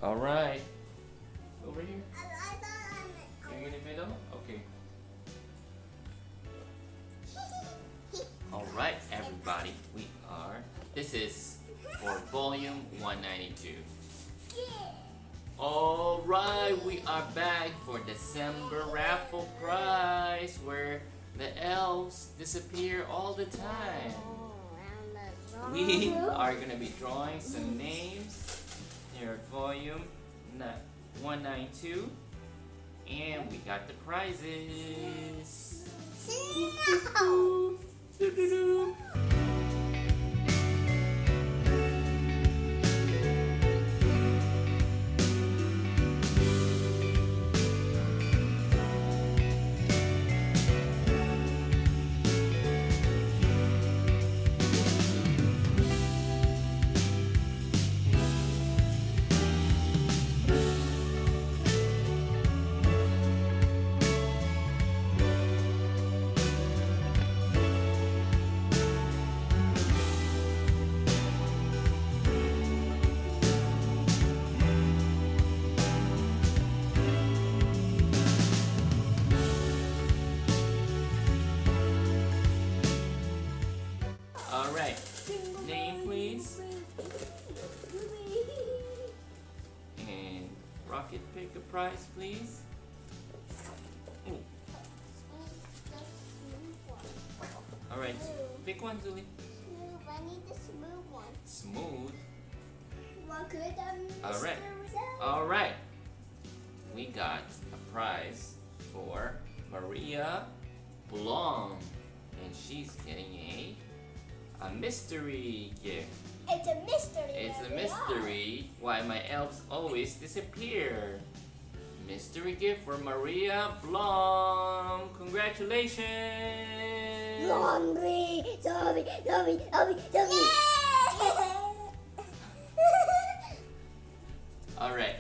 All right. Over here. You're in the middle? Okay. All right, everybody. This is for volume 192. All right, we are back for December raffle prize where the elves disappear all the time. We are gonna be drawing some names here at volume 192, and we got the prizes. Doo-doo-doo. Alright, name please. And Rocket, pick a prize please. Ooh. Alright, pick one, Julie. I need the smooth one. Smooth. Alright. Alright. We got a prize for Maria Blom. And she's getting a mystery gift. It's a mystery. It's a mystery why my elves always disappear. Mystery gift for Maria Blom. Congratulations! Zombie. Alright.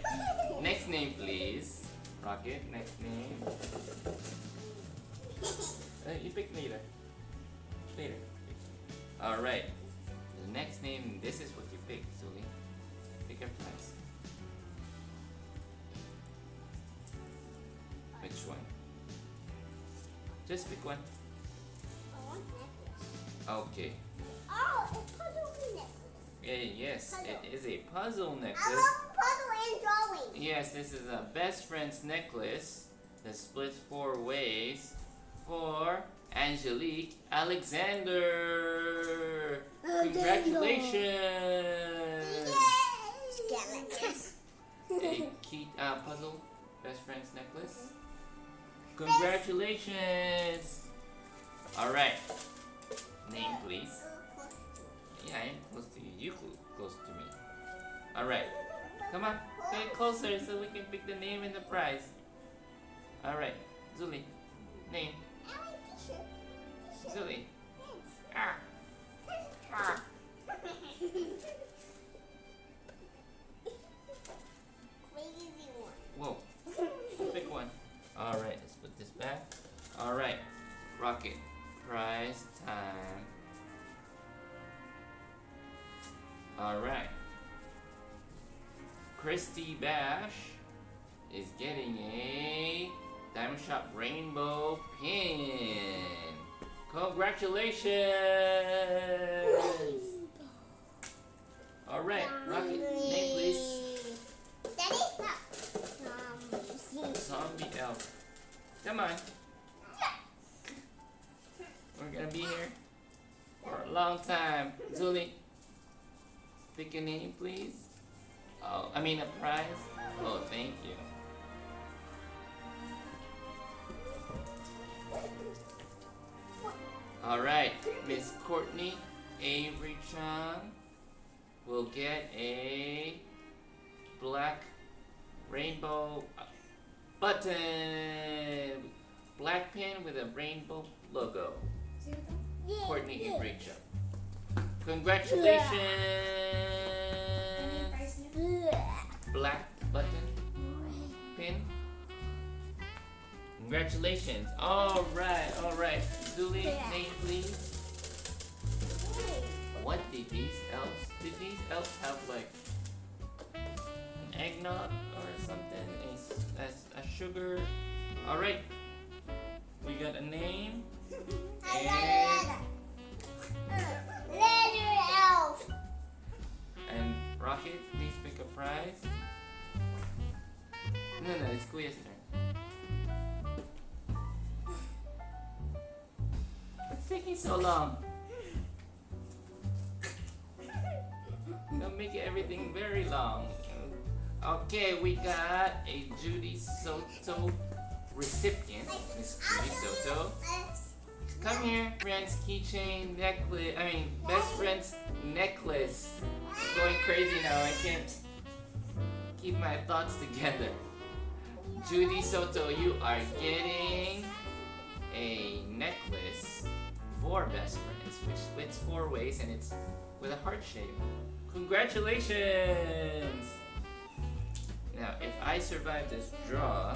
Next name please. Rocket, next name. You pick later. Later. Alright. The next name, this is what you pick, Sully. Pick a prize. Which one? Just pick one. I want necklace. Okay. Oh, it's puzzle necklace. Yes, Puzzle. it is a puzzle I necklace. love puzzle and drawing. Yes, this is a best friend's necklace that splits 4 ways for Angelique Alexander. Congratulations! Skeletons. A key puzzle best friend's necklace. Congratulations! Alright. Name please. Yeah, I am close to you. You close to me. Alright. Come on. Get closer so we can pick the name and the prize. Alright. Zuli. Name. Zuli. Ah. Ah. Crazy one. Whoa. Pick one. Alright, let's put this back. Alright. Rocket. Prize time. Alright. Christy Bash is getting a Diamond Shop Rainbow Pin. Congratulations! Alright, Rocket, name please. Daddy, stop. Zombie Elf. Come on. We're gonna be here for a long time. Zuli, pick a name please. Oh, I mean a prize. Oh, thank you. Alright, Miss Courtney Avery Chung will get a black rainbow button. Black pin with a rainbow logo. Courtney Avery Chung. Congratulations! Black button pin. Congratulations. Alright. Julie, name please. What did these elves have like eggnog or something. A sugar. All right. We got a name. Letter elf. And Rocket, please pick a prize. No, it's Kuya's turn. What's taking so long? Don't make everything very long. Okay, we got a Judy Soto recipient. Miss Judy Soto. Come here, friend's keychain necklace. Best friend's necklace. I'm going crazy now. I can't keep my thoughts together. Judy Soto, you are getting a necklace for best friends, which splits 4 ways and it's with a heart shape. Congratulations! Now, if I survive this draw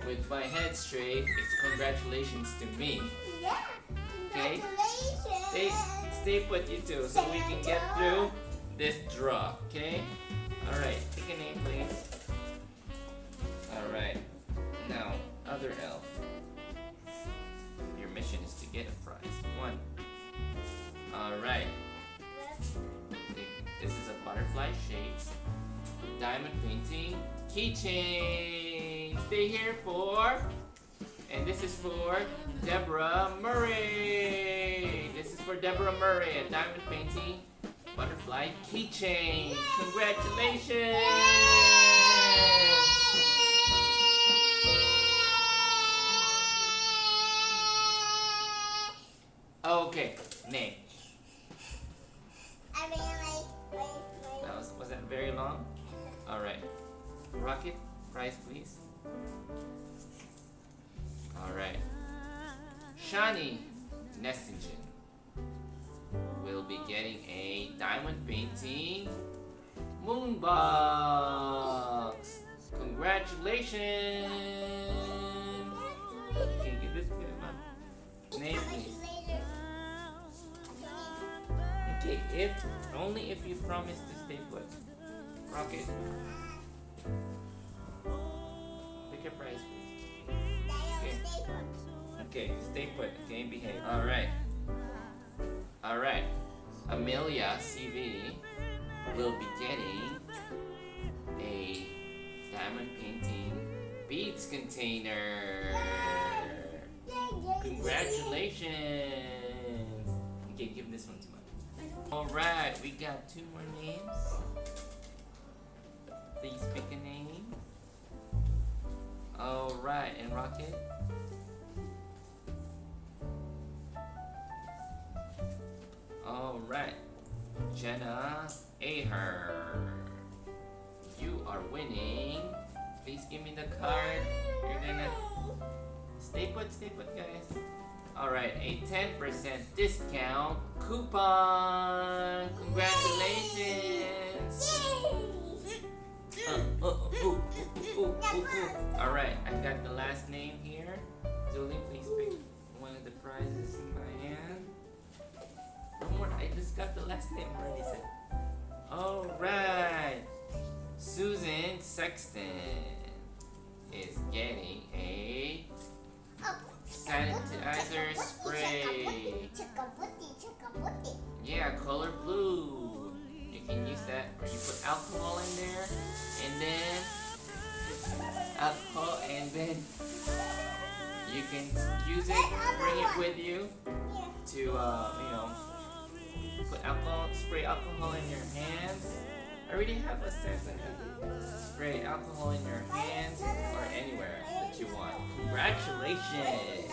with my head straight, it's congratulations to me. Yeah. Okay? Congratulations. Stay put, you two, so we can get through this draw. Okay? All right. Pick a name, please. All right. Now, other elf. Your mission is to get a prize. 1. All right. This is a butterfly shape. Diamond painting. Keychain. Stay here for. And this is for Deborah Murray. This is for Deborah Murray. A diamond painting. Butterfly keychain. Congratulations. Okay, name. Was that very long? Alright. Rocket, prize please. Alright. Shani Nessingen will be getting a diamond painting moon box. Congratulations. Can you give this to him? Name please. Okay, only if you promise to stay put. Rocket. Pick your prize, please. Okay, stay put. Okay, behave. Alright. Amelia CV will be getting a diamond painting beads container. Congratulations. Okay, give this one to Mom. Alright, we got 2 more names. Please pick a name. Alright, and Rocket? Alright, Jenna Aher. You are winning. Please give me the card. You're gonna stay put, guys. Alright, a 10% discount coupon. Congratulations. Alright, I got the last name here. Julie, please pick one of the prizes in my hand. No more, I just got the last name already said. Alright. Susan Sexton is getting a sanitizer spray. Yeah, color blue. You can use that, or you put alcohol in there, and then you can use it, bring it with you to put alcohol, spray alcohol in your hands. I already have a sanitizer. Spray alcohol in your hands or anywhere that you want. Congratulations!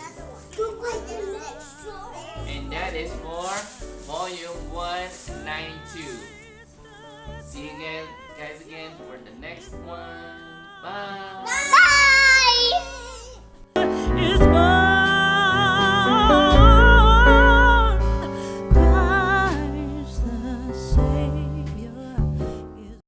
And that is for volume 192. See you guys again for the next one. Bye!